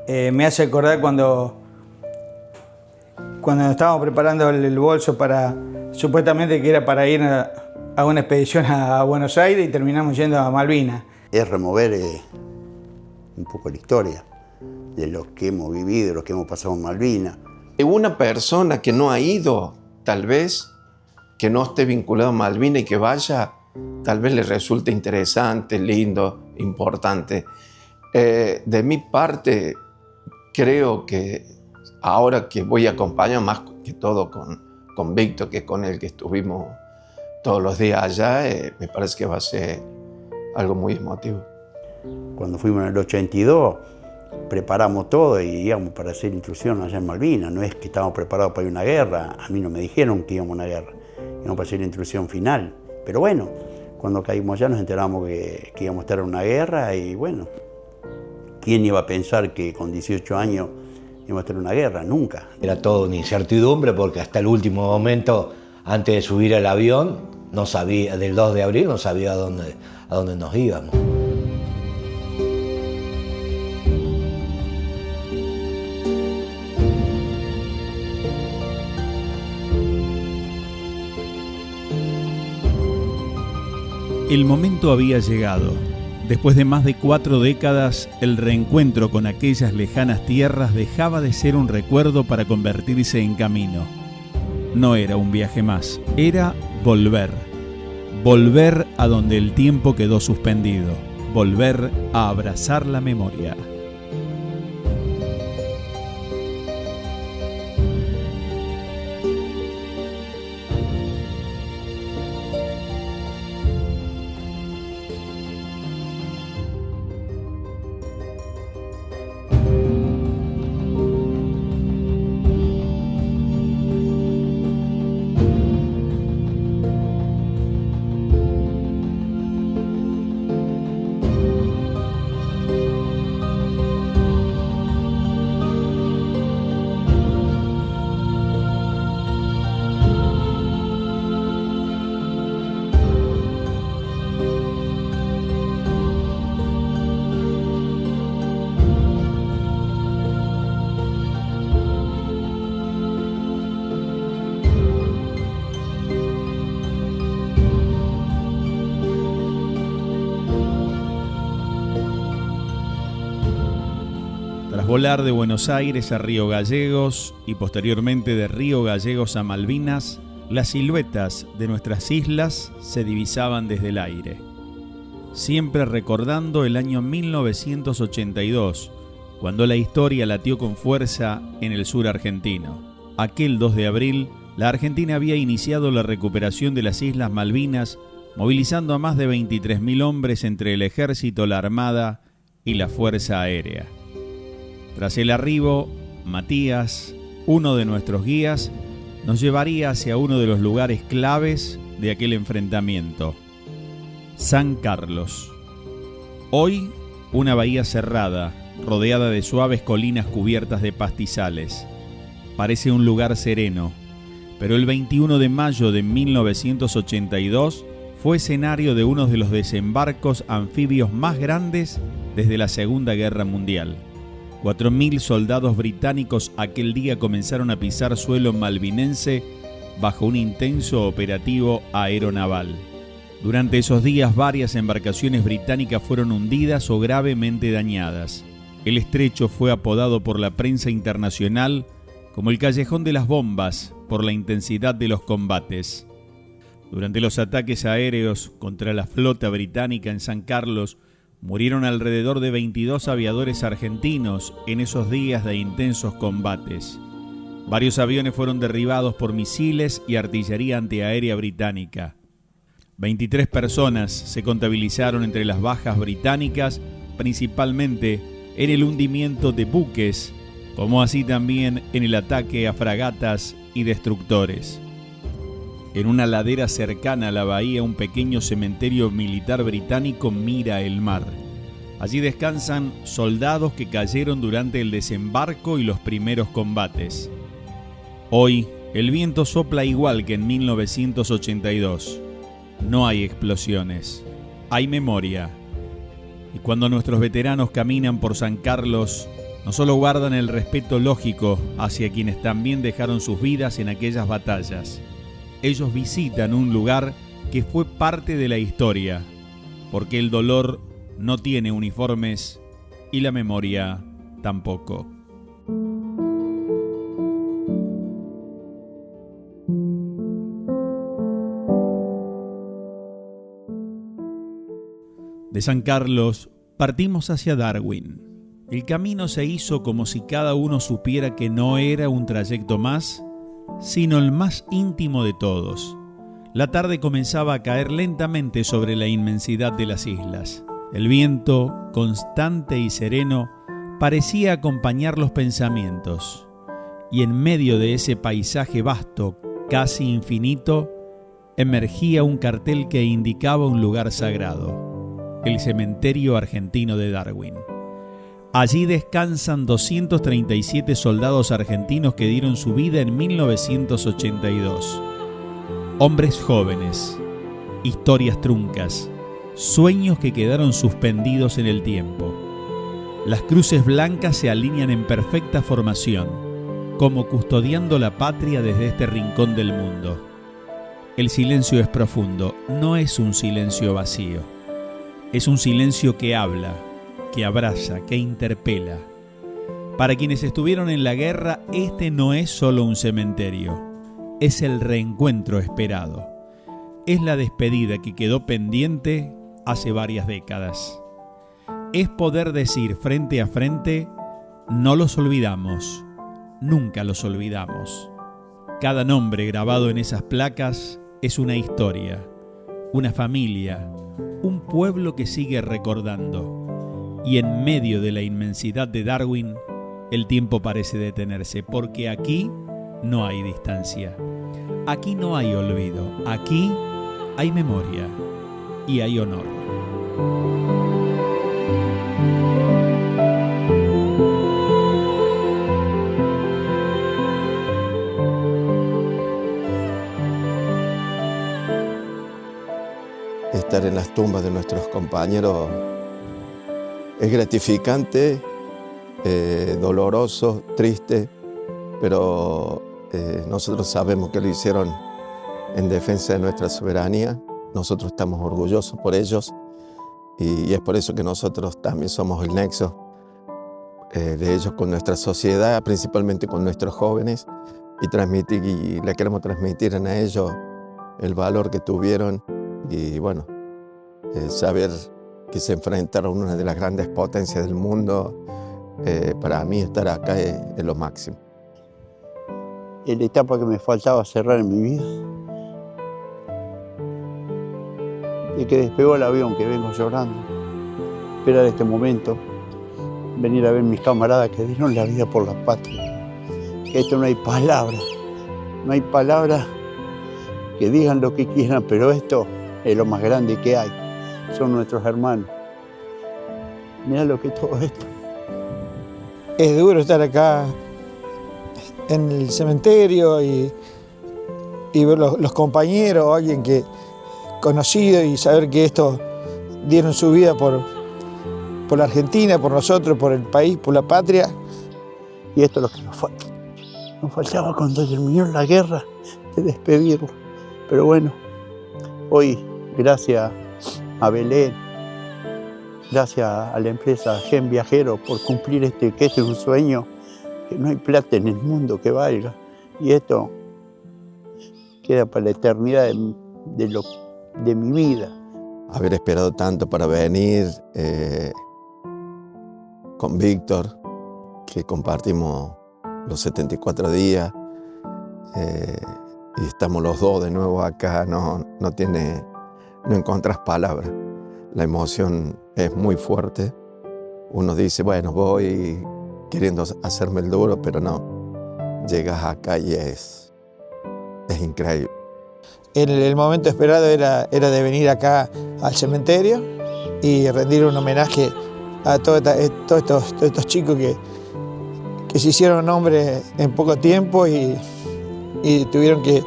Me hace acordar cuando estábamos preparando el bolso para, supuestamente que era para ir a una expedición a Buenos Aires y terminamos yendo a Malvinas. Es remover un poco la historia de lo que hemos vivido, de lo que hemos pasado en Malvinas. Una persona que no ha ido, tal vez, que no esté vinculado a Malvinas y que vaya, tal vez le resulte interesante, lindo, importante. De mi parte, creo que ahora que voy a acompañar más que todo con Víctor, que es con el que estuvimos todos los días allá, me parece que va a ser algo muy emotivo. Cuando fuimos en el 82, preparamos todo y íbamos para hacer intrusión allá en Malvinas. No es que estábamos preparados para ir a una guerra, a mí no me dijeron que íbamos a una guerra, íbamos para hacer la intrusión final. Pero bueno, cuando caímos allá nos enteramos que íbamos a estar en una guerra y bueno, ¿quién iba a pensar que con 18 años íbamos a estar en una guerra? Nunca. Era todo una incertidumbre porque hasta el último momento, antes de subir al avión, no sabía, del 2 de abril no sabía a dónde nos íbamos. El momento había llegado. Después de más de 4 décadas, el reencuentro con aquellas lejanas tierras dejaba de ser un recuerdo para convertirse en camino. No era un viaje más, era volver. Volver a donde el tiempo quedó suspendido. Volver a abrazar la memoria. Tras volar de Buenos Aires a Río Gallegos y posteriormente de Río Gallegos a Malvinas, las siluetas de nuestras islas se divisaban desde el aire. Siempre recordando el año 1982, cuando la historia latió con fuerza en el sur argentino. Aquel 2 de abril, la Argentina había iniciado la recuperación de las Islas Malvinas, movilizando a más de 23.000 hombres entre el ejército, la armada y la fuerza aérea. Tras el arribo, Matías, uno de nuestros guías, nos llevaría hacia uno de los lugares claves de aquel enfrentamiento, San Carlos. Hoy, una bahía cerrada, rodeada de suaves colinas cubiertas de pastizales. Parece un lugar sereno, pero el 21 de mayo de 1982 fue escenario de uno de los desembarcos anfibios más grandes desde la Segunda Guerra Mundial. 4.000 soldados británicos aquel día comenzaron a pisar suelo malvinense bajo un intenso operativo aeronaval. Durante esos días, varias embarcaciones británicas fueron hundidas o gravemente dañadas. El estrecho fue apodado por la prensa internacional como el Callejón de las Bombas por la intensidad de los combates. Durante los ataques aéreos contra la flota británica en San Carlos, murieron alrededor de 22 aviadores argentinos en esos días de intensos combates. Varios aviones fueron derribados por misiles y artillería antiaérea británica. 23 personas se contabilizaron entre las bajas británicas, principalmente en el hundimiento de buques, como así también en el ataque a fragatas y destructores. En una ladera cercana a la bahía, un pequeño cementerio militar británico mira el mar. Allí descansan soldados que cayeron durante el desembarco y los primeros combates. Hoy, el viento sopla igual que en 1982. No hay explosiones, hay memoria. Y cuando nuestros veteranos caminan por San Carlos, no solo guardan el respeto lógico hacia quienes también dejaron sus vidas en aquellas batallas, ellos visitan un lugar que fue parte de la historia, porque el dolor no tiene uniformes y la memoria tampoco. De San Carlos partimos hacia Darwin. El camino se hizo como si cada uno supiera que no era un trayecto más, sino el más íntimo de todos. La tarde comenzaba a caer lentamente sobre la inmensidad de las islas. El viento, constante y sereno, parecía acompañar los pensamientos. Y en medio de ese paisaje vasto, casi infinito, emergía un cartel que indicaba un lugar sagrado: el cementerio argentino de Darwin. Allí descansan 237 soldados argentinos que dieron su vida en 1982. Hombres jóvenes, historias truncas, sueños que quedaron suspendidos en el tiempo. Las cruces blancas se alinean en perfecta formación, como custodiando la patria desde este rincón del mundo. El silencio es profundo, no es un silencio vacío. Es un silencio que habla, que abraza, que interpela. Para quienes estuvieron en la guerra, este no es solo un cementerio, es el reencuentro esperado. Es la despedida que quedó pendiente hace varias décadas. Es poder decir frente a frente: no los olvidamos, nunca los olvidamos. Cada nombre grabado en esas placas es una historia, una familia, un pueblo que sigue recordando. Y en medio de la inmensidad de Darwin, el tiempo parece detenerse, porque aquí no hay distancia. Aquí no hay olvido. Aquí hay memoria y hay honor. Estar en las tumbas de nuestros compañeros es gratificante, doloroso, triste, pero nosotros sabemos que lo hicieron en defensa de nuestra soberanía. Nosotros estamos orgullosos por ellos y es por eso que nosotros también somos el nexo de ellos con nuestra sociedad, principalmente con nuestros jóvenes, y le queremos transmitir a ellos el valor que tuvieron y bueno, saber que se enfrentaron a una de las grandes potencias del mundo. Para mí estar acá es lo máximo. Es la etapa que me faltaba cerrar en mi vida. Y que despegó el avión, que vengo llorando. Esperar este momento, venir a ver mis camaradas que dieron la vida por la patria. Que esto no hay palabras que digan lo que quieran, pero esto es lo más grande que hay. Son nuestros hermanos. Mirá lo que es todo esto. Es duro estar acá en el cementerio y ver los compañeros, alguien que conocido, y saber que estos dieron su vida por la Argentina, por nosotros, por el país, por la patria. Y esto es lo que nos falta. Nos faltaba cuando terminó la guerra de despedirlo. Pero bueno, hoy, gracias a Belén, gracias a la empresa Gen Viajero por cumplir que este es un sueño, que no hay plata en el mundo que valga. Y esto queda para la eternidad de mi vida. Haber esperado tanto para venir con Víctor, que compartimos los 74 días, y estamos los dos de nuevo acá, no encontrás palabras. La emoción es muy fuerte. Uno dice, bueno, voy queriendo hacerme el duro, pero no. Llegas acá y es increíble. El momento esperado era de venir acá al cementerio y rendir un homenaje a todos estos chicos que se hicieron hombres en poco tiempo y tuvieron que,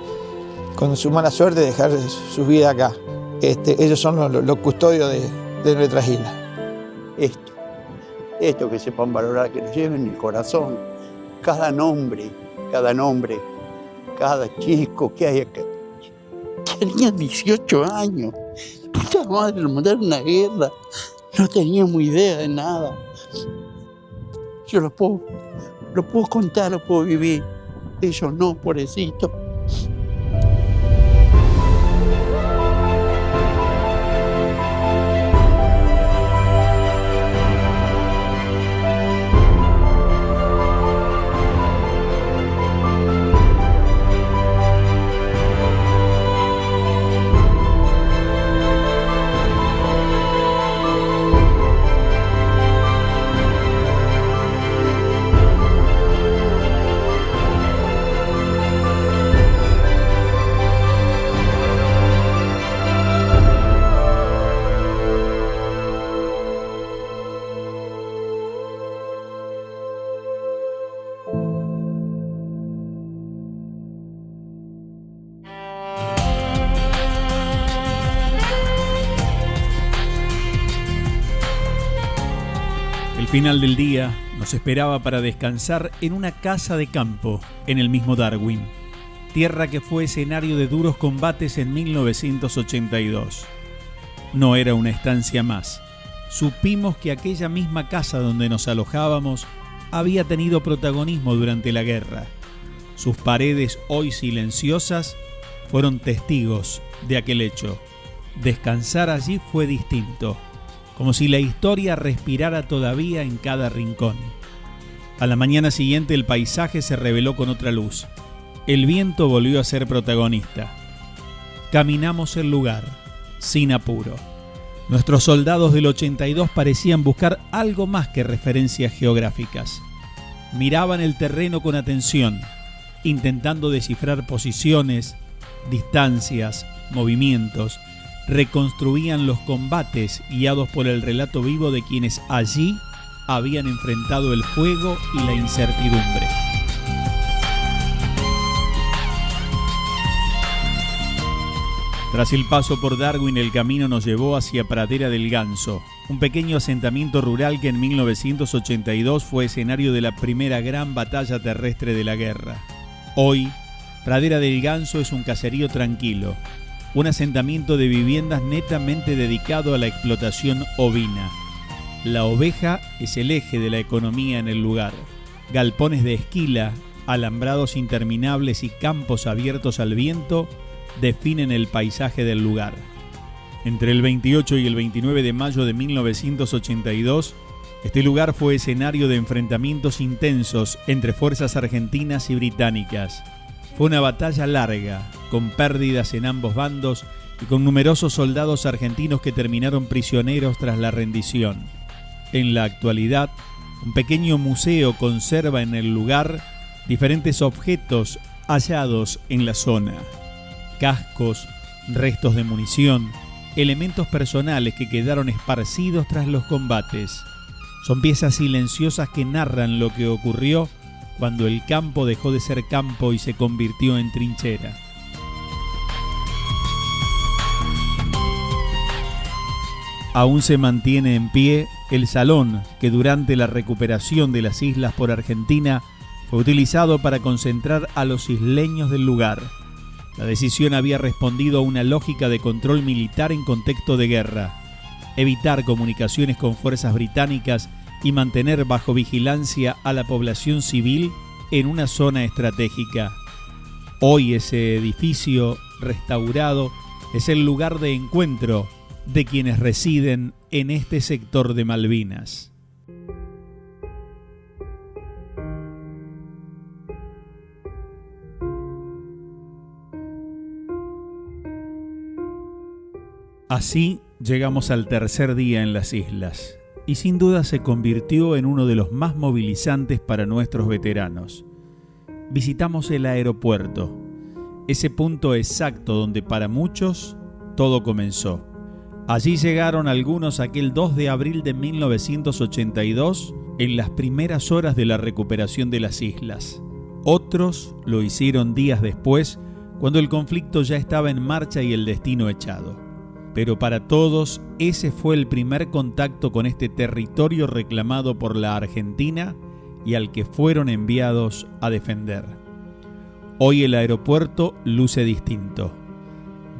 con su mala suerte, dejar su vida acá. Ellos son los custodios de nuestras islas. Esto Esto que sepan valorar, que lo lleven en el corazón. Cada nombre, cada chico que hay acá. Tenía 18 años. Puta madre, lo mandaron a una guerra. No teníamos idea de nada. Yo lo puedo contar, lo puedo vivir. Ellos no, pobrecito. El final del día nos esperaba para descansar en una casa de campo en el mismo Darwin, tierra que fue escenario de duros combates en 1982. No era una estancia más. Supimos que aquella misma casa donde nos alojábamos había tenido protagonismo durante la guerra. Sus paredes, hoy silenciosas, fueron testigos de aquel hecho. Descansar allí fue distinto, como si la historia respirara todavía en cada rincón. A la mañana siguiente el paisaje se reveló con otra luz. El viento volvió a ser protagonista. Caminamos el lugar, sin apuro. Nuestros soldados del 82 parecían buscar algo más que referencias geográficas. Miraban el terreno con atención, intentando descifrar posiciones, distancias, movimientos. Reconstruían los combates guiados por el relato vivo de quienes allí habían enfrentado el fuego y la incertidumbre. Tras el paso por Darwin, el camino nos llevó hacia Pradera del Ganso, un pequeño asentamiento rural que en 1982 fue escenario de la primera gran batalla terrestre de la guerra. Hoy, Pradera del Ganso es un caserío tranquilo, un asentamiento de viviendas netamente dedicado a la explotación ovina. La oveja es el eje de la economía en el lugar. Galpones de esquila, alambrados interminables y campos abiertos al viento definen el paisaje del lugar. Entre el 28 y el 29 de mayo de 1982, este lugar fue escenario de enfrentamientos intensos entre fuerzas argentinas y británicas. Fue una batalla larga, con pérdidas en ambos bandos y con numerosos soldados argentinos que terminaron prisioneros tras la rendición. En la actualidad, un pequeño museo conserva en el lugar diferentes objetos hallados en la zona. Cascos, restos de munición, elementos personales que quedaron esparcidos tras los combates. Son piezas silenciosas que narran lo que ocurrió cuando el campo dejó de ser campo y se convirtió en trinchera. Aún se mantiene en pie el salón que durante la recuperación de las islas por Argentina fue utilizado para concentrar a los isleños del lugar. La decisión había respondido a una lógica de control militar en contexto de guerra, evitar comunicaciones con fuerzas británicas y mantener bajo vigilancia a la población civil en una zona estratégica. Hoy ese edificio restaurado es el lugar de encuentro de quienes residen en este sector de Malvinas. Así llegamos al tercer día en las islas, y sin duda se convirtió en uno de los más movilizantes para nuestros veteranos. Visitamos el aeropuerto, ese punto exacto donde para muchos todo comenzó. Allí llegaron algunos aquel 2 de abril de 1982, en las primeras horas de la recuperación de las islas. Otros lo hicieron días después, cuando el conflicto ya estaba en marcha y el destino echado. pero para todos ese fue el primer contacto con este territorio reclamado por la Argentina y al que fueron enviados a defender. Hoy el aeropuerto luce distinto.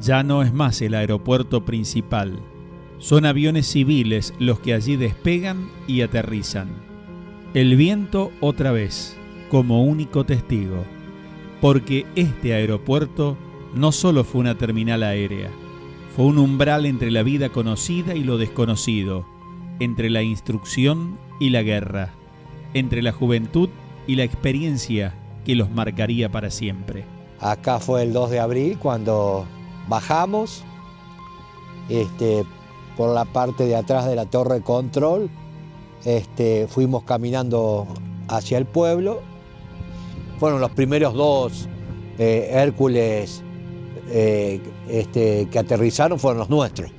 Ya no es más el aeropuerto principal. Son aviones civiles los que allí despegan y aterrizan. El viento otra vez, como único testigo, porque este aeropuerto no solo fue una terminal aérea, fue un umbral entre la vida conocida y lo desconocido, entre la instrucción y la guerra, entre la juventud y la experiencia que los marcaría para siempre. Acá fue el 2 de abril cuando bajamos por la parte de atrás de la torre de control. Fuimos caminando hacia el pueblo. Fueron los primeros 2 Hércules que aterrizaron, fueron los nuestros.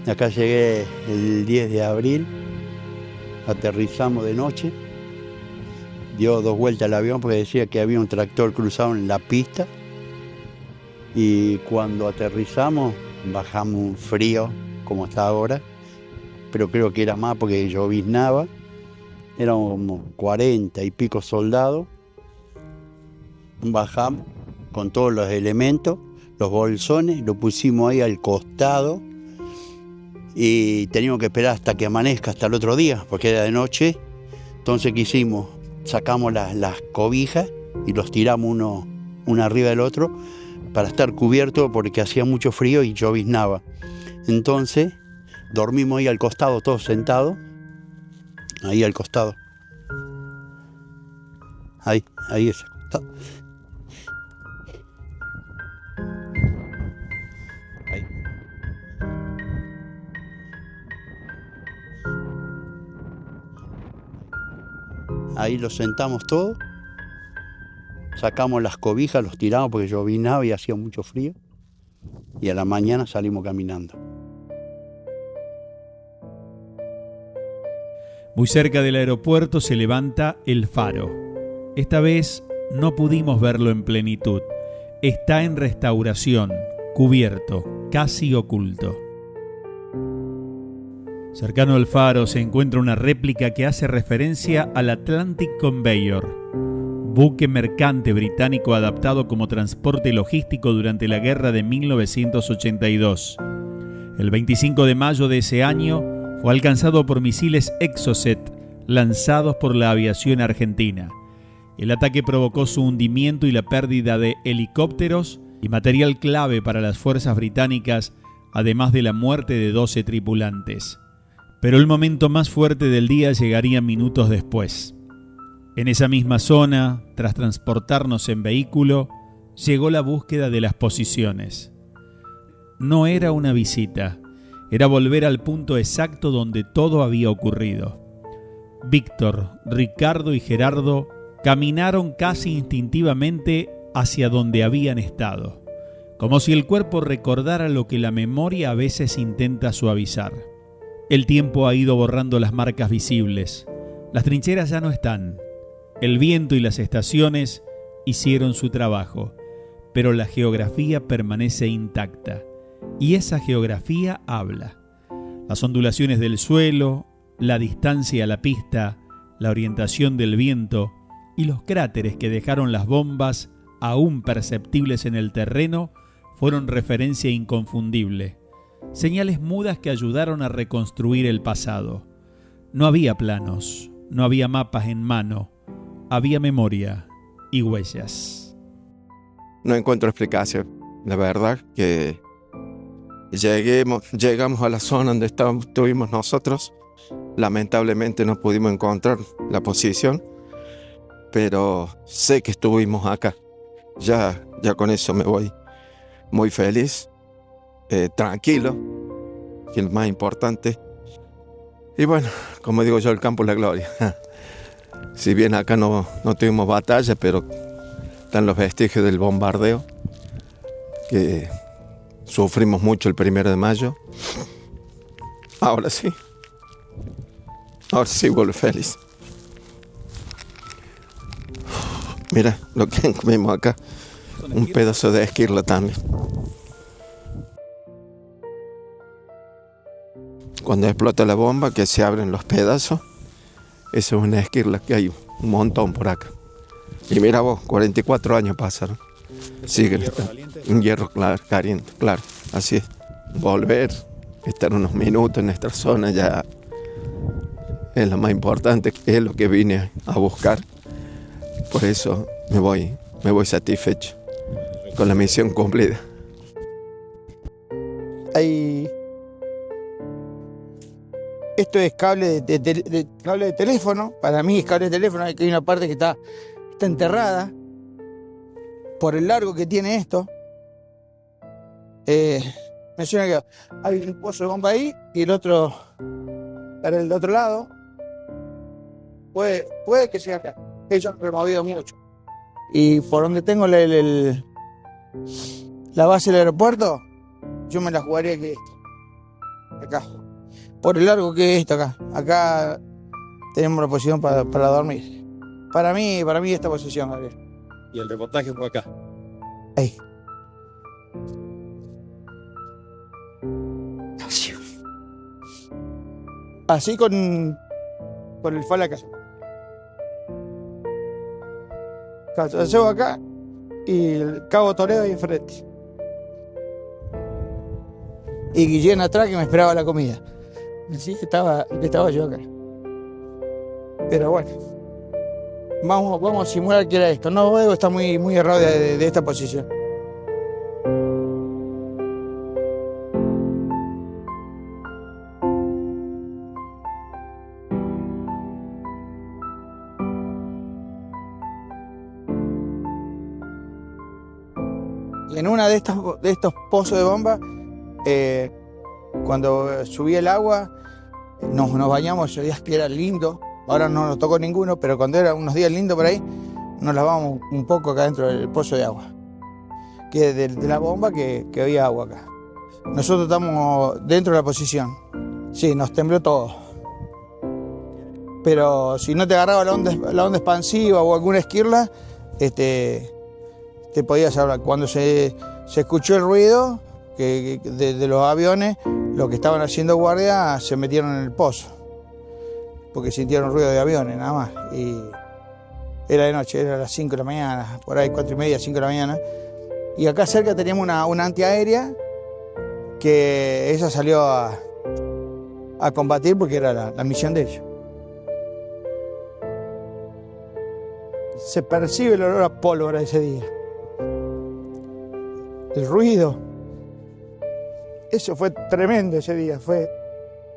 Acá llegué el 10 de abril, aterrizamos de noche, dio 2 vueltas el avión porque decía que había un tractor cruzado en la pista, y cuando aterrizamos bajamos un frío como está ahora, pero creo que era más porque lloviznaba. Éramos como 40 y pico soldados. Bajamos con todos los elementos, los bolsones, lo pusimos ahí al costado y teníamos que esperar hasta que amanezca, hasta el otro día, porque era de noche. Entonces, ¿qué hicimos? Sacamos las cobijas y los tiramos uno arriba del otro para estar cubiertos porque hacía mucho frío y lloviznaba. Entonces, dormimos ahí al costado, todos sentados, ahí al costado. Ahí es el costado. Ahí. Ahí los sentamos todos, sacamos las cobijas, los tiramos porque lloviznaba y hacía mucho frío, y a la mañana salimos caminando. Muy cerca del aeropuerto se levanta el faro. Esta vez no pudimos verlo en plenitud. Está en restauración, cubierto, casi oculto. Cercano al faro se encuentra una réplica que hace referencia al Atlantic Conveyor, buque mercante británico adaptado como transporte logístico durante la guerra de 1982. El 25 de mayo de ese año fue alcanzado por misiles Exocet lanzados por la aviación argentina. El ataque provocó su hundimiento y la pérdida de helicópteros y material clave para las fuerzas británicas, además de la muerte de 12 tripulantes. Pero el momento más fuerte del día llegaría minutos después. En esa misma zona, tras transportarnos en vehículo, llegó la búsqueda de las posiciones. No era una visita, era volver al punto exacto donde todo había ocurrido. Víctor, Ricardo y Gerardo caminaron casi instintivamente hacia donde habían estado, como si el cuerpo recordara lo que la memoria a veces intenta suavizar. El tiempo ha ido borrando las marcas visibles. Las trincheras ya no están. El viento y las estaciones hicieron su trabajo, pero la geografía permanece intacta. Y esa geografía habla. Las ondulaciones del suelo, la distancia a la pista, la orientación del viento y los cráteres que dejaron las bombas aún perceptibles en el terreno fueron referencia inconfundible. Señales mudas que ayudaron a reconstruir el pasado. No había planos, no había mapas en mano, había memoria y huellas. No encuentro explicación. La verdad que llegamos a la zona donde estuvimos nosotros. Lamentablemente no pudimos encontrar la posición, pero sé que estuvimos acá. Ya con eso me voy muy feliz, tranquilo, que es lo más importante. Y bueno, como digo yo, el campo es la gloria. Si bien acá no tuvimos batalla, pero están los vestigios del bombardeo, que sufrimos mucho el 1 de mayo. Ahora sí vuelvo feliz. Mira lo que comimos acá, un pedazo de esquirla también. cuando explota la bomba, que se abren los pedazos. Esa es una esquirla que hay un montón por acá. Y mira vos, 44 años pasaron. Siguen estando. Un hierro caliente, claro, así es. Volver, estar unos minutos en nuestra zona ya es lo más importante, es lo que vine a buscar. Por eso me voy satisfecho con la misión cumplida. Esto es cable de teléfono. Para mí es cable de teléfono. Aquí hay una parte que está enterrada por el largo que tiene esto. Menciona que hay un pozo de bomba ahí y el otro para el otro lado. Puede que sea acá. Ellos han removido mucho. Y por donde tengo la base del aeropuerto, yo me la jugaría que esto. Acá. Por el largo que es esto acá. Acá tenemos la posición para dormir. Para mí esta posición, Gabriel. Y el reportaje fue acá. Ahí. Así con el fala que yo llevo acá y el Cabo Toledo ahí enfrente. Y Guillén atrás que me esperaba la comida. Así que estaba yo acá. Pero bueno, vamos a simular que era esto. No, Evo está muy errado de esta posición. Y en una de estos pozos de bomba, cuando subía el agua, nos bañamos esos días que era lindo. Ahora no nos tocó ninguno, pero cuando eran unos días lindos por ahí, nos lavamos un poco acá dentro del pozo de agua. Que de la bomba que había agua acá. Nosotros estamos dentro de la posición. Sí, nos tembló todo. Pero si no te agarraba la onda expansiva o alguna esquirla, te podías hablar. Cuando se escuchó el ruido de los aviones, los que estaban haciendo guardia se metieron en el pozo. Porque sintieron ruido de aviones nada más. Y era de noche, era a las 5 de la mañana, por ahí 4:30, 5 de la mañana. Y acá cerca teníamos una antiaérea que ella salió a combatir porque era la misión de ellos. Se percibe el olor a pólvora ese día. El ruido. Eso fue tremendo ese día.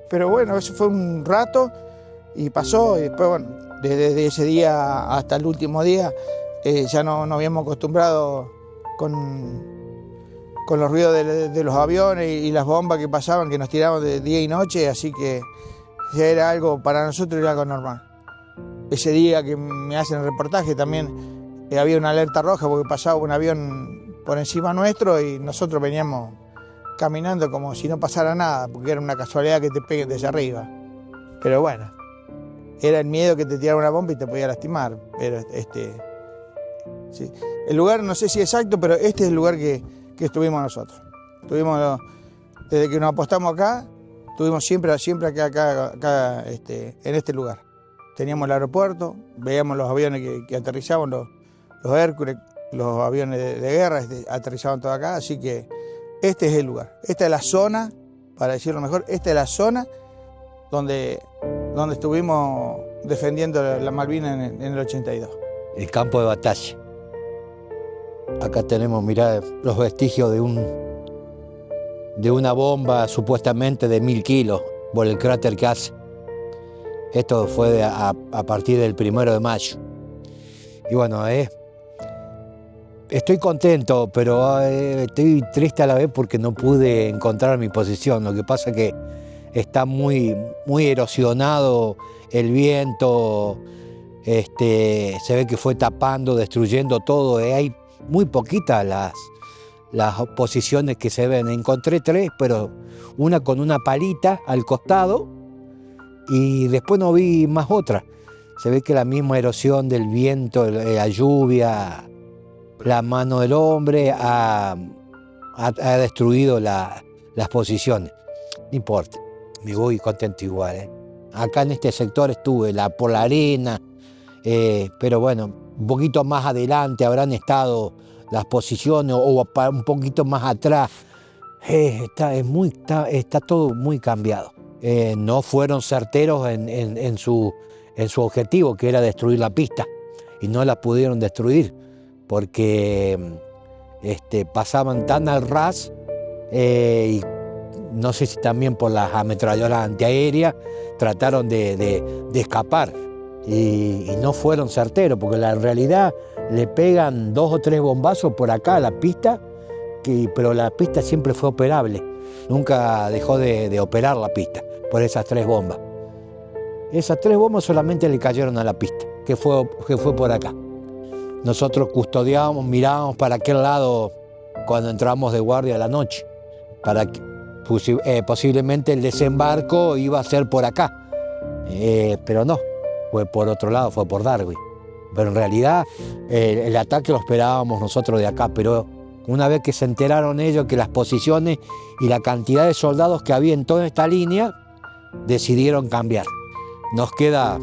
Pero bueno, eso fue un rato y pasó. Y después, bueno, desde ese día hasta el último día ya no nos habíamos acostumbrado con los ruidos de los aviones y las bombas que pasaban, que nos tiraban de día y noche. Así que ya era algo, para nosotros era algo normal. Ese día que me hacen el reportaje también había una alerta roja porque pasaba un avión por encima nuestro y nosotros veníamos caminando como si no pasara nada, porque era una casualidad que te peguen desde arriba. Pero bueno, era el miedo que te tirara una bomba y te podía lastimar. Pero sí. El lugar, no sé si es exacto, pero este es el lugar que estuvimos nosotros. Desde que nos apostamos acá, estuvimos siempre acá en este lugar. Teníamos el aeropuerto, veíamos los aviones que aterrizaban, los Hércules, los aviones de guerra aterrizaban todo acá, así que este es el lugar. Esta es la zona, para decirlo mejor, esta es la zona donde estuvimos defendiendo la Malvinas en el 82. El campo de batalla. Acá tenemos, mirá, los vestigios de una bomba supuestamente de 1000 kilos por el cráter que hace. Esto fue a partir del 1 de mayo. Y bueno, estoy contento, pero estoy triste a la vez porque no pude encontrar mi posición. Lo que pasa es que está muy erosionado el viento, se ve que fue tapando, destruyendo todo. Hay muy poquitas las posiciones que se ven. Encontré 3, pero una con una palita al costado y después no vi más otra. Se ve que la misma erosión del viento, la lluvia, la mano del hombre ha destruido las posiciones. No importa. Me voy contento igual, ¿eh? Acá en este sector estuve por la arena, pero bueno, un poquito más adelante habrán estado las posiciones o un poquito más atrás. Está todo muy cambiado. No fueron certeros en su objetivo, que era destruir la pista, y no la pudieron destruir porque pasaban tan al ras, y no sé si también por las ametralladoras antiaéreas trataron de escapar y no fueron certeros, porque en realidad le pegan 2 o 3 bombazos por acá a la pista, pero la pista siempre fue operable, nunca dejó de operar la pista por esas 3 bombas. Esas 3 bombas solamente le cayeron a la pista, que fue por acá. Nosotros custodiábamos, mirábamos para aquel lado cuando entramos de guardia a la noche, para que posiblemente el desembarco iba a ser por acá, pero no, fue por otro lado, fue por Darwin. Pero en realidad el ataque lo esperábamos nosotros de acá, pero una vez que se enteraron ellos que las posiciones y la cantidad de soldados que había en toda esta línea, decidieron cambiar. Nos queda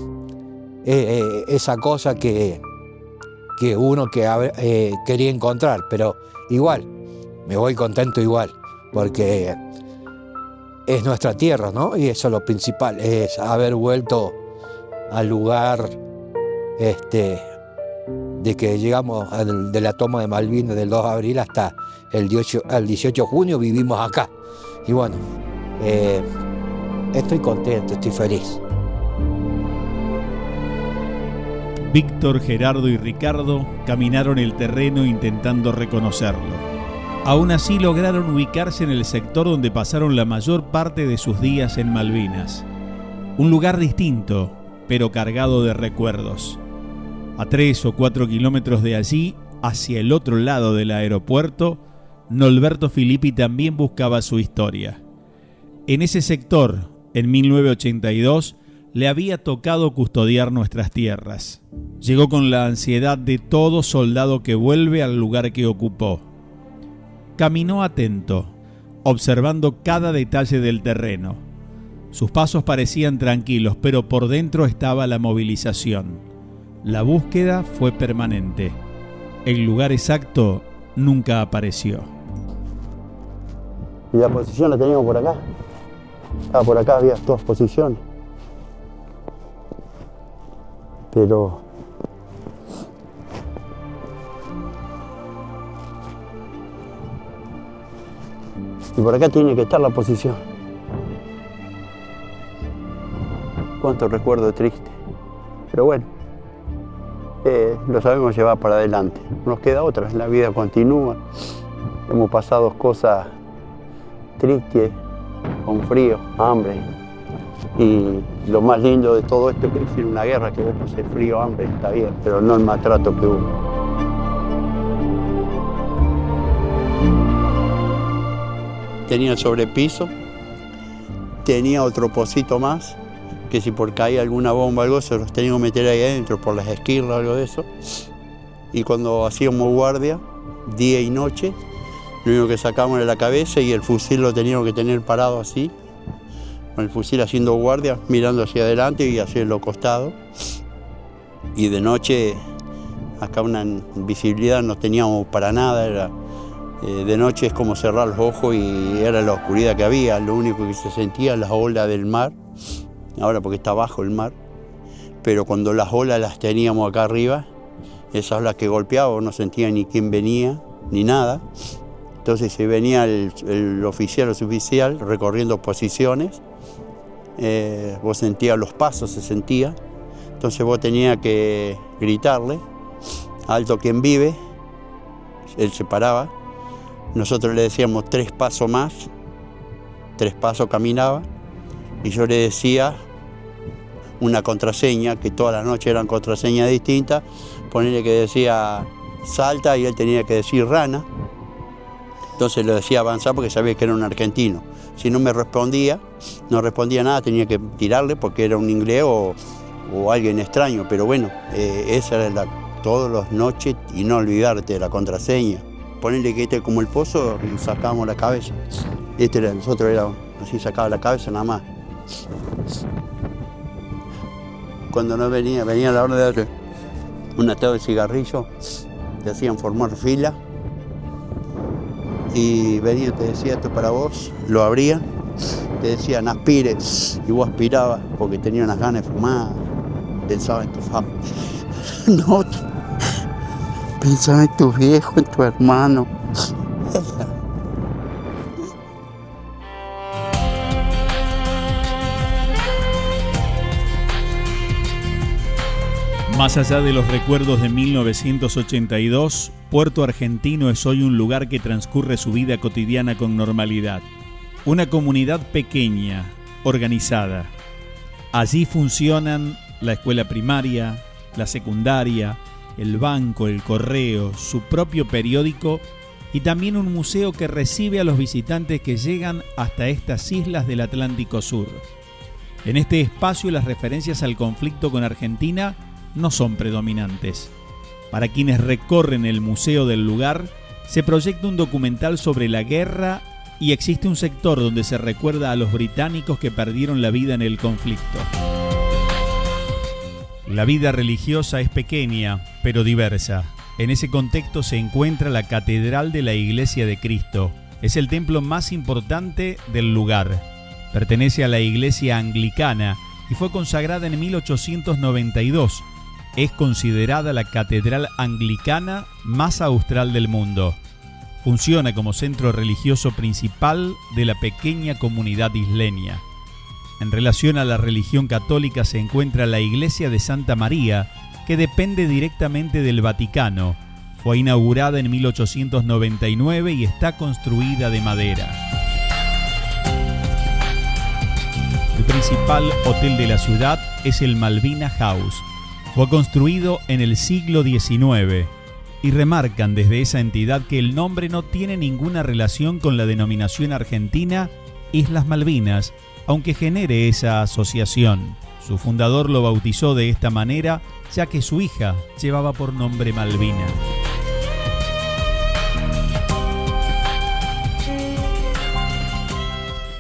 esa cosa que uno quería encontrar, pero igual, me voy contento igual, porque es nuestra tierra, ¿no? Y eso es lo principal, es haber vuelto al lugar de que llegamos de la toma de Malvinas del 2 de abril hasta el 18 de junio, vivimos acá. Y bueno, estoy contento, estoy feliz. Víctor, Gerardo y Ricardo caminaron el terreno intentando reconocerlo. Aún así lograron ubicarse en el sector donde pasaron la mayor parte de sus días en Malvinas. Un lugar distinto, pero cargado de recuerdos. A 3 o 4 kilómetros de allí, hacia el otro lado del aeropuerto, Norberto Filippi también buscaba su historia. En ese sector, en 1982, le había tocado custodiar nuestras tierras. Llegó con la ansiedad de todo soldado que vuelve al lugar que ocupó. Caminó atento, observando cada detalle del terreno. Sus pasos parecían tranquilos, pero por dentro estaba la movilización. La búsqueda fue permanente. El lugar exacto nunca apareció. Y la posición la teníamos por acá. Por acá había 2 posiciones. Pero y por acá tiene que estar la posición. Cuánto recuerdo triste. Pero bueno, lo sabemos llevar para adelante. No nos queda otra, la vida continúa. Hemos pasado cosas tristes, con frío, hambre. Y lo más lindo de todo esto es que decir una guerra, que vos pases frío, hambre, está bien, pero no el maltrato que hubo. Tenía el sobrepiso, tenía otro pocito más, que si por caía alguna bomba o algo, se los tenía que meter ahí adentro, por las esquirlas o algo de eso. Y cuando hacíamos guardia, día y noche, lo único que sacábamos era la cabeza y el fusil lo teníamos que tener parado así, con el fusil haciendo guardia, mirando hacia adelante y hacia los costados. Y de noche, acá una visibilidad no teníamos para nada, de noche es como cerrar los ojos y era la oscuridad que había, lo único que se sentía las olas del mar, ahora porque está bajo el mar, pero cuando las olas las teníamos acá arriba, esas olas que golpeaban no sentía ni quién venía, ni nada. Entonces se venía el oficial o suboficial recorriendo posiciones, vos sentías los pasos, se sentía, entonces vos tenías que gritarle, alto quien vive, él se paraba, nosotros le decíamos 3 pasos más, 3 pasos caminaba, y yo le decía una contraseña, que toda la noche eran contraseñas distintas, ponerle que decía salta y él tenía que decir rana. Entonces le decía avanzar porque sabía que era un argentino. Si no me respondía, no respondía nada, tenía que tirarle porque era un inglés o alguien extraño. Pero bueno, esa era todas las noches y no olvidarte de la contraseña. Ponerle que este como el pozo y sacábamos la cabeza. Nosotros era así, sacaba la cabeza nada más. Cuando no venía a la hora de dar un atado de cigarrillo, te hacían formar fila y venía, te decía, esto para vos, lo abrían, te decían aspire y vos aspirabas porque tenías unas ganas de fumar, pensaba en tu familia. No, pensaba en tus viejos, en tu hermano. Más allá de los recuerdos de 1982, Puerto Argentino es hoy un lugar que transcurre su vida cotidiana con normalidad. Una comunidad pequeña, organizada. Allí funcionan la escuela primaria, la secundaria, el banco, el correo, su propio periódico y también un museo que recibe a los visitantes que llegan hasta estas islas del Atlántico Sur. En este espacio las referencias al conflicto con Argentina no son predominantes. Para quienes recorren el museo del lugar, se proyecta un documental sobre la guerra y existe un sector donde se recuerda a los británicos que perdieron la vida en el conflicto. La vida religiosa es pequeña, pero diversa. En ese contexto se encuentra la Catedral de la Iglesia de Cristo. Es el templo más importante del lugar. Pertenece a la Iglesia Anglicana y fue consagrada en 1892. Es considerada la catedral anglicana más austral del mundo. Funciona como centro religioso principal de la pequeña comunidad isleña. En relación a la religión católica se encuentra la Iglesia de Santa María, que depende directamente del Vaticano. Fue inaugurada en 1899 y está construida de madera. El principal hotel de la ciudad es el Malvina House. Fue construido en el siglo XIX y remarcan desde esa entidad que el nombre no tiene ninguna relación con la denominación argentina Islas Malvinas, aunque genere esa asociación. Su fundador lo bautizó de esta manera, ya que su hija llevaba por nombre Malvina.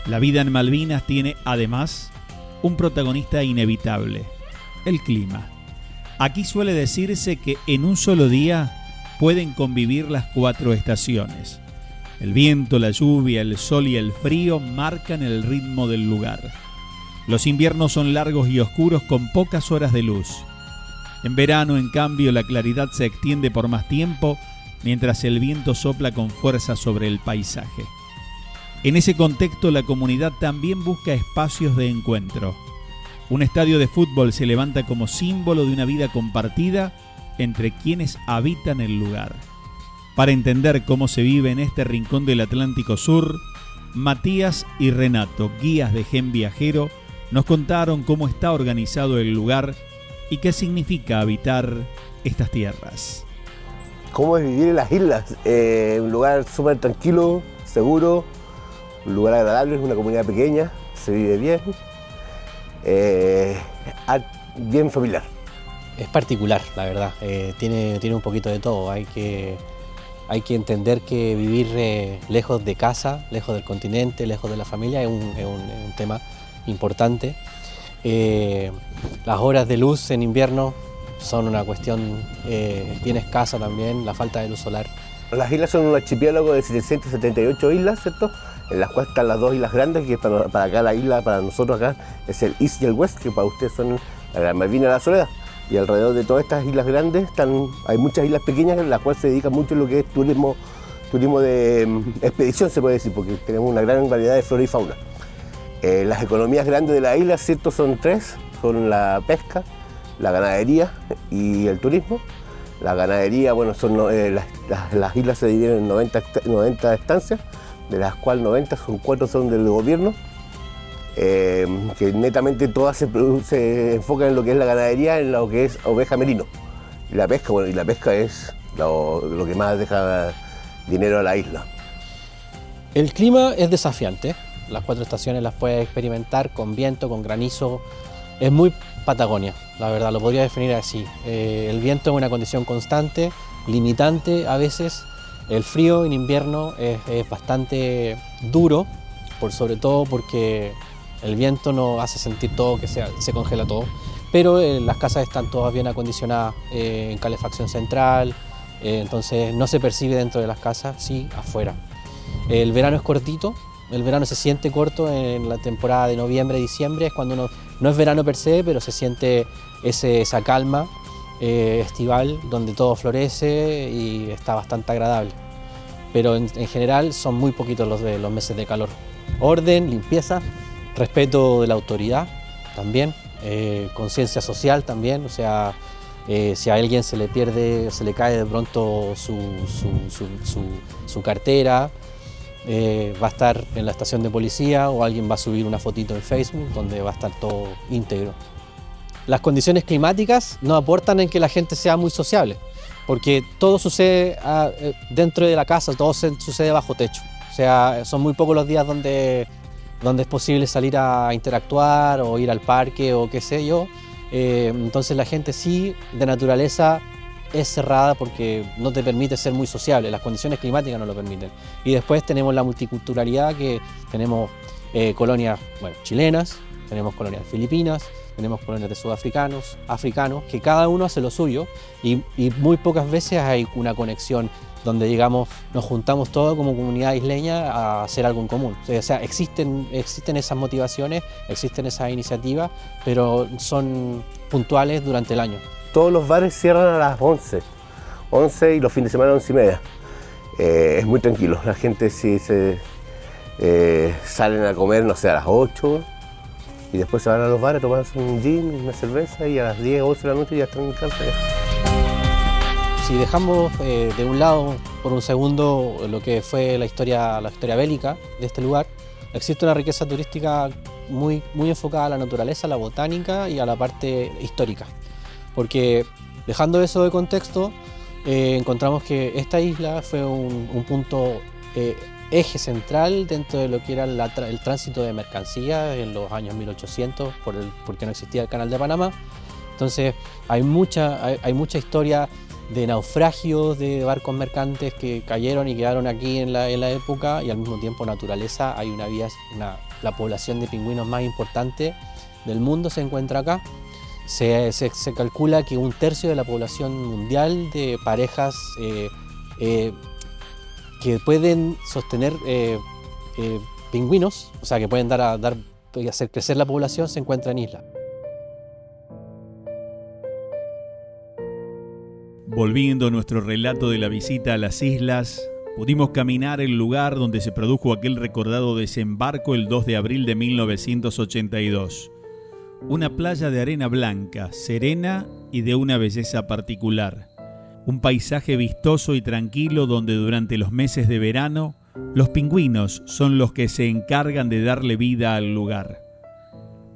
La vida en Malvinas tiene, además, un protagonista inevitable: el clima. Aquí suele decirse que en un solo día pueden convivir las 4 estaciones. El viento, la lluvia, el sol y el frío marcan el ritmo del lugar. Los inviernos son largos y oscuros con pocas horas de luz. En verano, en cambio, la claridad se extiende por más tiempo mientras el viento sopla con fuerza sobre el paisaje. En ese contexto, la comunidad también busca espacios de encuentro. Un estadio de fútbol se levanta como símbolo de una vida compartida entre quienes habitan el lugar. Para entender cómo se vive en este rincón del Atlántico Sur, Matías y Renato, guías de Gen Viajero, nos contaron cómo está organizado el lugar y qué significa habitar estas tierras. ¿Cómo es vivir en las islas? Un lugar súper tranquilo, seguro, un lugar agradable, es una comunidad pequeña, se vive bien. Bien familiar. Es particular, la verdad. Tiene un poquito de todo. Hay que entender que vivir lejos de casa, lejos del continente, lejos de la familia es un tema importante. Las horas de luz en invierno son una cuestión bien escasa también, la falta de luz solar. Las islas son un archipiélago de 778 islas, ¿cierto? En las cuales están las 2 islas grandes, que para acá la isla, para nosotros acá, es el East y el West, que para ustedes son la Gran Malvina y la Soledad. Y alrededor de todas estas islas grandes hay muchas islas pequeñas en las cuales se dedica mucho a lo que es turismo de expedición, se puede decir, porque tenemos una gran variedad de flora y fauna. Las economías grandes de la isla, ¿cierto? Son 3, son la pesca, la ganadería y el turismo. La ganadería, bueno, las islas se dividen en 90 estancias, de las cuales 4 son del gobierno, que netamente todas se enfocan en lo que es la ganadería, en lo que es oveja merino. Y la pesca, bueno, es lo que más deja dinero a la isla. El clima es desafiante. Las 4 estaciones las puedes experimentar con viento, con granizo. Es muy Patagonia, la verdad, lo podría definir así. El viento es una condición constante, limitante a veces. El frío en invierno es bastante duro, sobre todo porque El viento nos hace sentir todo, que se congela todo. Pero las casas están todas bien acondicionadas en calefacción central, entonces no se percibe dentro de las casas, sí afuera. El verano es cortito, el verano se siente corto en la temporada de noviembre, diciembre, es cuando no es verano per se, pero se siente esa calma estival donde todo florece y está bastante agradable. Pero en general son muy poquitos los meses de calor. Orden, limpieza, respeto de la autoridad también. Conciencia social también, o sea, si a alguien se le pierde, se le cae de pronto su cartera, va a estar en la estación de policía o alguien va a subir una fotito en Facebook donde va a estar todo íntegro. Las condiciones climáticas no aportan en que la gente sea muy sociable, porque todo sucede dentro de la casa, todo sucede bajo techo, o sea, son muy pocos los días donde es posible salir a interactuar o ir al parque o qué sé yo. Entonces la gente sí, de naturaleza, es cerrada porque no te permite ser muy sociable, las condiciones climáticas no lo permiten. Y después tenemos la multiculturalidad, que tenemos colonias chilenas, tenemos colonias filipinas, tenemos colonias de sudafricanos, africanos, que cada uno hace lo suyo y muy pocas veces hay una conexión donde nos juntamos todos como comunidad isleña a hacer algo en común. O sea, existen esas motivaciones, existen esas iniciativas, pero son puntuales durante el año. Todos los bares cierran a las 11 y los fines de semana 11:30. Es muy tranquilo, la gente sí salen a comer, no sé, a las 8 y después se van a los bares a tomarse un gin, una cerveza y a las 10, 11 de la noche ya están en casa. Si dejamos de un lado por un segundo lo que fue la historia bélica de este lugar, existe una riqueza turística muy enfocada a la naturaleza, a la botánica y a la parte histórica. Porque dejando eso de contexto, encontramos que esta isla fue un punto eje central dentro de lo que era el tránsito de mercancías en los años 1800, porque no existía el Canal de Panamá. Entonces hay mucha historia de naufragios de barcos mercantes que cayeron y quedaron aquí en la época, y al mismo tiempo naturaleza. Hay la población de pingüinos más importante del mundo se encuentra acá. Se calcula que 1/3 de la población mundial de parejas que pueden sostener pingüinos, o sea que pueden hacer crecer la población, se encuentra en isla. Volviendo a nuestro relato de la visita a las islas, pudimos caminar el lugar donde se produjo aquel recordado desembarco el 2 de abril de 1982. Una playa de arena blanca, serena y de una belleza particular. Un paisaje vistoso y tranquilo donde durante los meses de verano los pingüinos son los que se encargan de darle vida al lugar.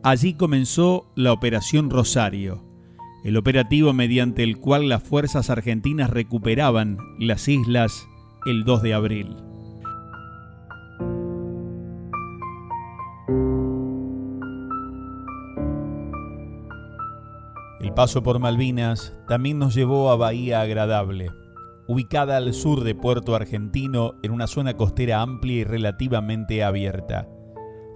Allí comenzó la Operación Rosario, el operativo mediante el cual las fuerzas argentinas recuperaban las islas el 2 de abril. El paso por Malvinas también nos llevó a Bahía Agradable, ubicada al sur de Puerto Argentino en una zona costera amplia y relativamente abierta.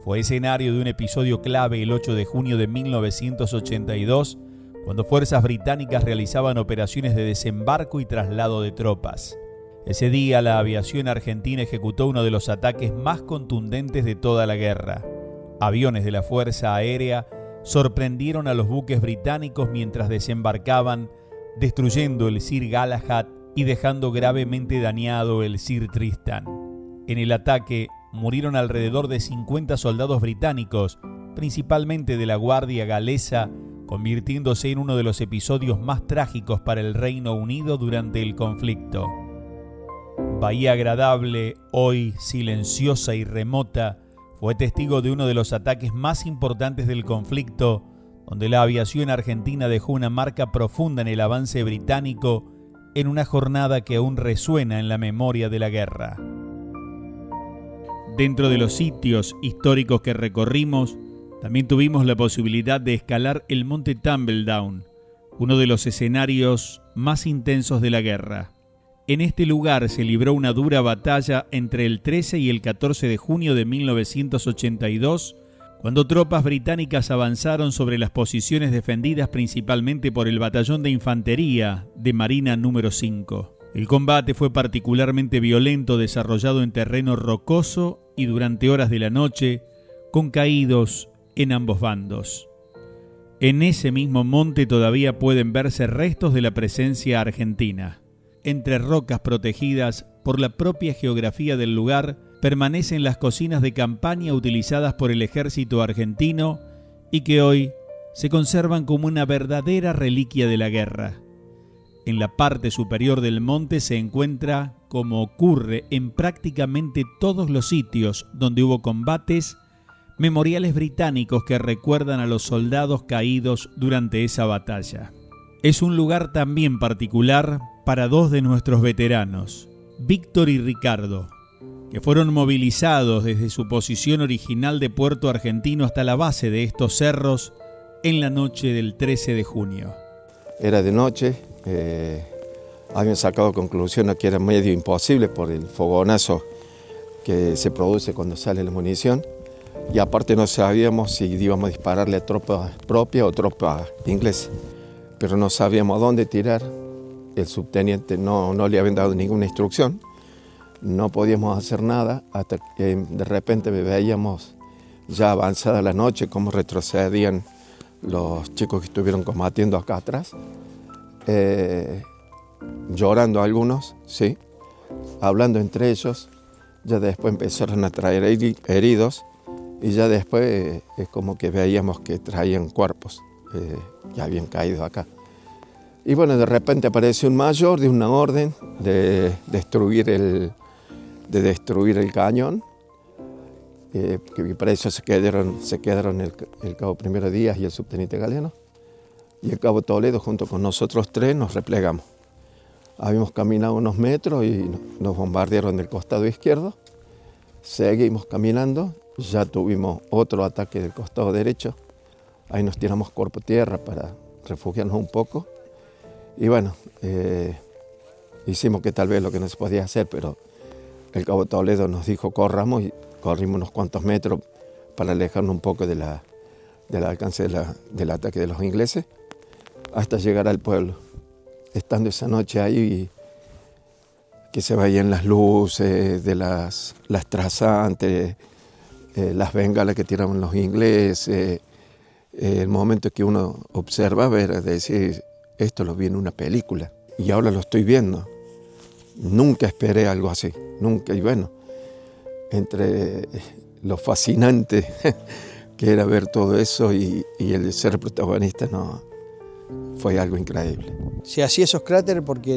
Fue escenario de un episodio clave el 8 de junio de 1982, cuando fuerzas británicas realizaban operaciones de desembarco y traslado de tropas. Ese día la aviación argentina ejecutó uno de los ataques más contundentes de toda la guerra. Aviones de la Fuerza Aérea sorprendieron a los buques británicos mientras desembarcaban, destruyendo el Sir Galahad y dejando gravemente dañado el Sir Tristan. En el ataque murieron alrededor de 50 soldados británicos, principalmente de la Guardia Galesa, convirtiéndose en uno de los episodios más trágicos para el Reino Unido durante el conflicto. Bahía Agradable, hoy silenciosa y remota, fue testigo de uno de los ataques más importantes del conflicto, donde la aviación argentina dejó una marca profunda en el avance británico en una jornada que aún resuena en la memoria de la guerra. Dentro de los sitios históricos que recorrimos, también tuvimos la posibilidad de escalar el monte Tumbledown, uno de los escenarios más intensos de la guerra. En este lugar se libró una dura batalla entre el 13 y el 14 de junio de 1982, cuando tropas británicas avanzaron sobre las posiciones defendidas principalmente por el batallón de infantería de Marina número 5. El combate fue particularmente violento, desarrollado en terreno rocoso y durante horas de la noche, con caídos en ambos bandos. En ese mismo monte todavía pueden verse restos de la presencia argentina. Entre rocas protegidas por la propia geografía del lugar, permanecen las cocinas de campaña utilizadas por el ejército argentino y que hoy se conservan como una verdadera reliquia de la guerra. En la parte superior del monte se encuentra, como ocurre en prácticamente todos los sitios donde hubo combates, memoriales británicos que recuerdan a los soldados caídos durante esa batalla. Es un lugar también particular para dos de nuestros veteranos, Víctor y Ricardo, que fueron movilizados desde su posición original de Puerto Argentino hasta la base de estos cerros en la noche del 13 de junio. Era de noche, habían sacado conclusión que era medio imposible por el fogonazo que se produce cuando sale la munición. Y aparte no sabíamos si íbamos a dispararle a tropa propia o tropa inglesa, pero no sabíamos dónde tirar. El subteniente no le habían dado ninguna instrucción, no podíamos hacer nada hasta que de repente veíamos ya avanzada la noche cómo retrocedían los chicos que estuvieron combatiendo acá atrás, llorando algunos, sí, hablando entre ellos. Ya después empezaron a traer heridos. Y ya después es como que veíamos que traían cuerpos que habían caído acá. Y bueno, de repente aparece un mayor de una orden de destruir el cañón. Que para eso se quedaron el cabo Primero Díaz y el subteniente Galeno. Y el cabo Toledo junto con nosotros tres nos replegamos. Habíamos caminado unos metros y nos bombardearon del costado izquierdo. Seguimos caminando. Ya tuvimos otro ataque del costado derecho, ahí nos tiramos cuerpo a tierra para refugiarnos un poco y bueno, hicimos que tal vez lo que no se podía hacer, pero el cabo Toledo nos dijo corramos y corrimos unos cuantos metros para alejarnos un poco del alcance del ataque de los ingleses hasta llegar al pueblo. Estando esa noche ahí, que se veían las luces de las trazantes, las bengalas que tiraban los ingleses, el momento que uno observa, decir, esto lo vi en una película y ahora lo estoy viendo. Nunca esperé algo así, nunca. Y bueno, entre lo fascinante que era ver todo eso y el ser protagonista, no, fue algo increíble. Se hacía esos cráteres porque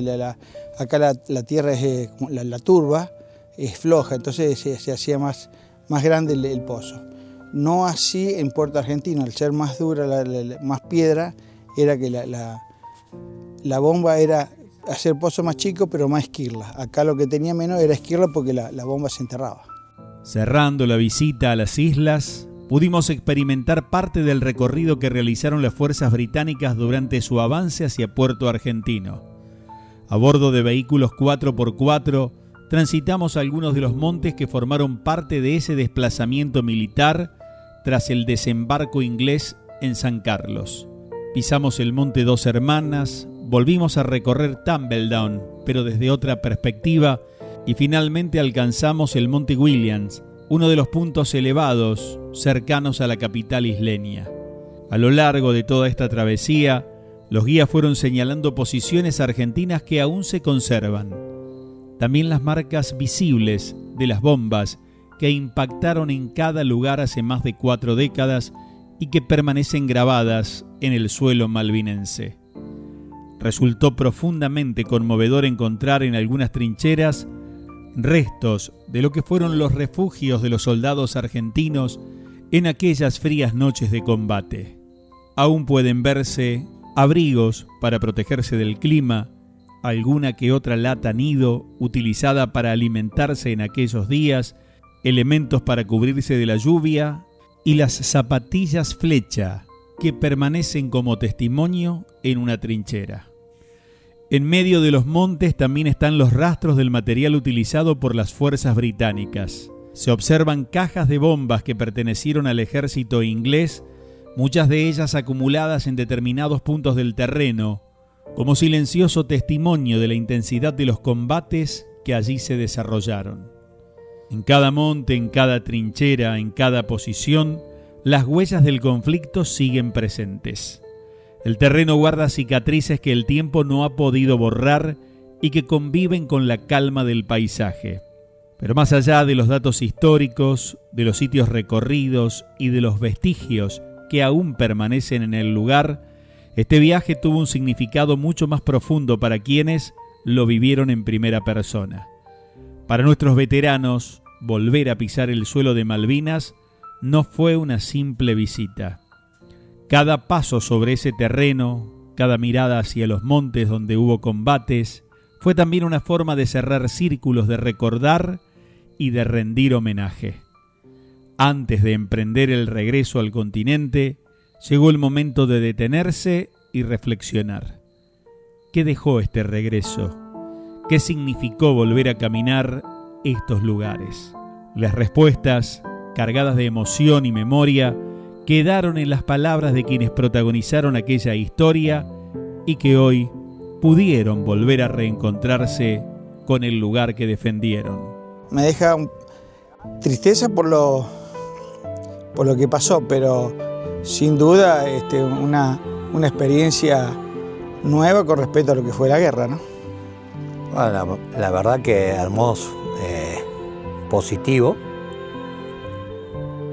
acá la tierra es la turba, es floja, entonces se hacía más grande el pozo. No así en Puerto Argentino, al ser más dura, más piedra, era que la bomba era hacer pozo más chico pero más esquirla. Acá lo que tenía menos era esquirla porque la bomba se enterraba. Cerrando la visita a las islas, pudimos experimentar parte del recorrido que realizaron las fuerzas británicas durante su avance hacia Puerto Argentino. A bordo de vehículos 4x4, transitamos algunos de los montes que formaron parte de ese desplazamiento militar tras el desembarco inglés en San Carlos. Pisamos el monte Dos Hermanas, volvimos a recorrer Tumbledown, pero desde otra perspectiva, y finalmente alcanzamos el monte Williams, uno de los puntos elevados cercanos a la capital isleña. A lo largo de toda esta travesía, los guías fueron señalando posiciones argentinas que aún se conservan. También las marcas visibles de las bombas que impactaron en cada lugar hace más de 4 décadas y que permanecen grabadas en el suelo malvinense. Resultó profundamente conmovedor encontrar en algunas trincheras restos de lo que fueron los refugios de los soldados argentinos en aquellas frías noches de combate. Aún pueden verse abrigos para protegerse del clima, alguna que otra lata nido utilizada para alimentarse en aquellos días, elementos para cubrirse de la lluvia y las zapatillas flecha que permanecen como testimonio en una trinchera. En medio de los montes también están los rastros del material utilizado por las fuerzas británicas. Se observan cajas de bombas que pertenecieron al ejército inglés, muchas de ellas acumuladas en determinados puntos del terreno, como silencioso testimonio de la intensidad de los combates que allí se desarrollaron. En cada monte, en cada trinchera, en cada posición, las huellas del conflicto siguen presentes. El terreno guarda cicatrices que el tiempo no ha podido borrar y que conviven con la calma del paisaje. Pero más allá de los datos históricos, de los sitios recorridos y de los vestigios que aún permanecen en el lugar, este viaje tuvo un significado mucho más profundo para quienes lo vivieron en primera persona. Para nuestros veteranos, volver a pisar el suelo de Malvinas no fue una simple visita. Cada paso sobre ese terreno, cada mirada hacia los montes donde hubo combates, fue también una forma de cerrar círculos, de recordar y de rendir homenaje. Antes de emprender el regreso al continente, llegó el momento de detenerse y reflexionar. ¿Qué dejó este regreso? ¿Qué significó volver a caminar estos lugares? Las respuestas, cargadas de emoción y memoria, quedaron en las palabras de quienes protagonizaron aquella historia y que hoy pudieron volver a reencontrarse con el lugar que defendieron. Me deja tristeza por lo que pasó, pero sin duda una experiencia nueva con respecto a lo que fue la guerra, ¿no? Bueno, la verdad que hermoso, positivo.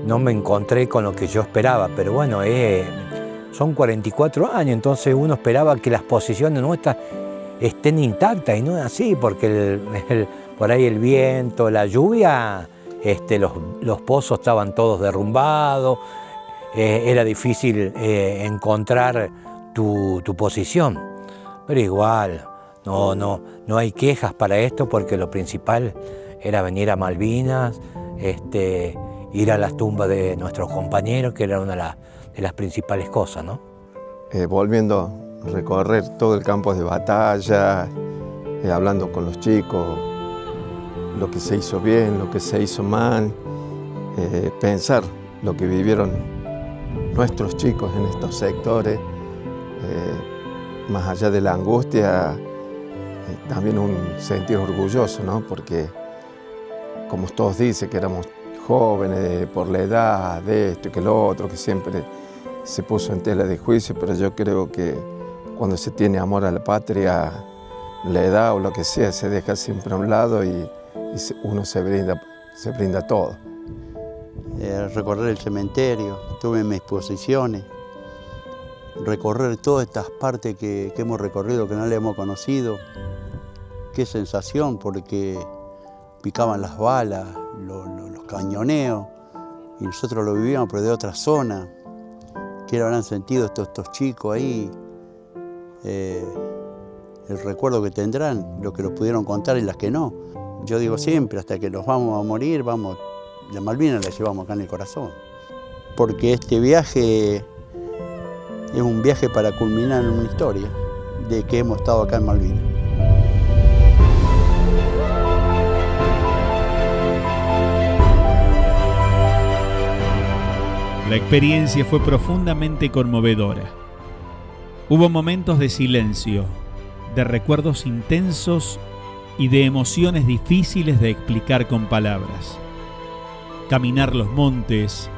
No me encontré con lo que yo esperaba, pero bueno, son 44 años, entonces uno esperaba que las posiciones nuestras estén intactas y no es así, porque por ahí el viento, la lluvia, los pozos estaban todos derrumbados, era difícil encontrar tu posición, pero igual no hay quejas para esto, porque lo principal era venir a Malvinas, ir a las tumbas de nuestros compañeros, que era una de las principales cosas, ¿no? Volviendo a recorrer todo el campo de batalla, hablando con los chicos, lo que se hizo bien, lo que se hizo mal, pensar lo que vivieron nuestros chicos en estos sectores, más allá de la angustia, también un sentir orgulloso, ¿no? Porque, como todos dicen, que éramos jóvenes por la edad, de esto y que lo otro, que siempre se puso en tela de juicio, pero yo creo que cuando se tiene amor a la patria, la edad o lo que sea se deja siempre a un lado y uno se brinda todo. Recorrer el cementerio, estuve en mis exposiciones, recorrer todas estas partes que hemos recorrido, que no le hemos conocido. Qué sensación, porque picaban las balas, los cañoneos, y nosotros lo vivíamos, pero de otra zona. ¿Qué habrán sentido estos chicos ahí? El recuerdo que tendrán, los que lo pudieron contar y las que no. Yo digo siempre, hasta que nos vamos a morir, la Malvinas la llevamos acá en el corazón. Porque este viaje es un viaje para culminar en una historia de que hemos estado acá en Malvinas. La experiencia fue profundamente conmovedora. Hubo momentos de silencio, de recuerdos intensos y de emociones difíciles de explicar con palabras. Caminar los montes,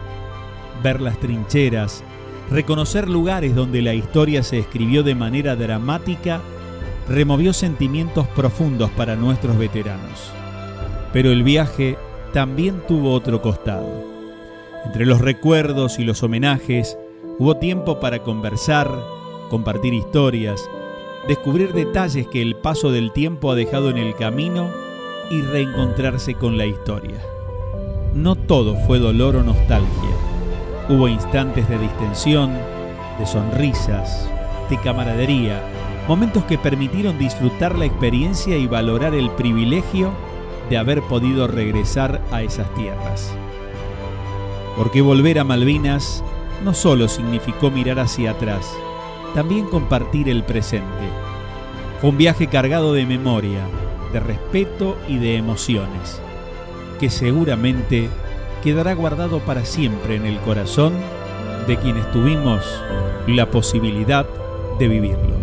ver las trincheras, reconocer lugares donde la historia se escribió de manera dramática, removió sentimientos profundos para nuestros veteranos. Pero el viaje también tuvo otro costado. Entre los recuerdos y los homenajes, hubo tiempo para conversar, compartir historias, descubrir detalles que el paso del tiempo ha dejado en el camino y reencontrarse con la historia. No todo fue dolor o nostalgia. Hubo instantes de distensión, de sonrisas, de camaradería, momentos que permitieron disfrutar la experiencia y valorar el privilegio de haber podido regresar a esas tierras. Porque volver a Malvinas no solo significó mirar hacia atrás, también compartir el presente. Fue un viaje cargado de memoria, de respeto y de emociones. que seguramente quedará guardado para siempre en el corazón de quienes tuvimos la posibilidad de vivirlo.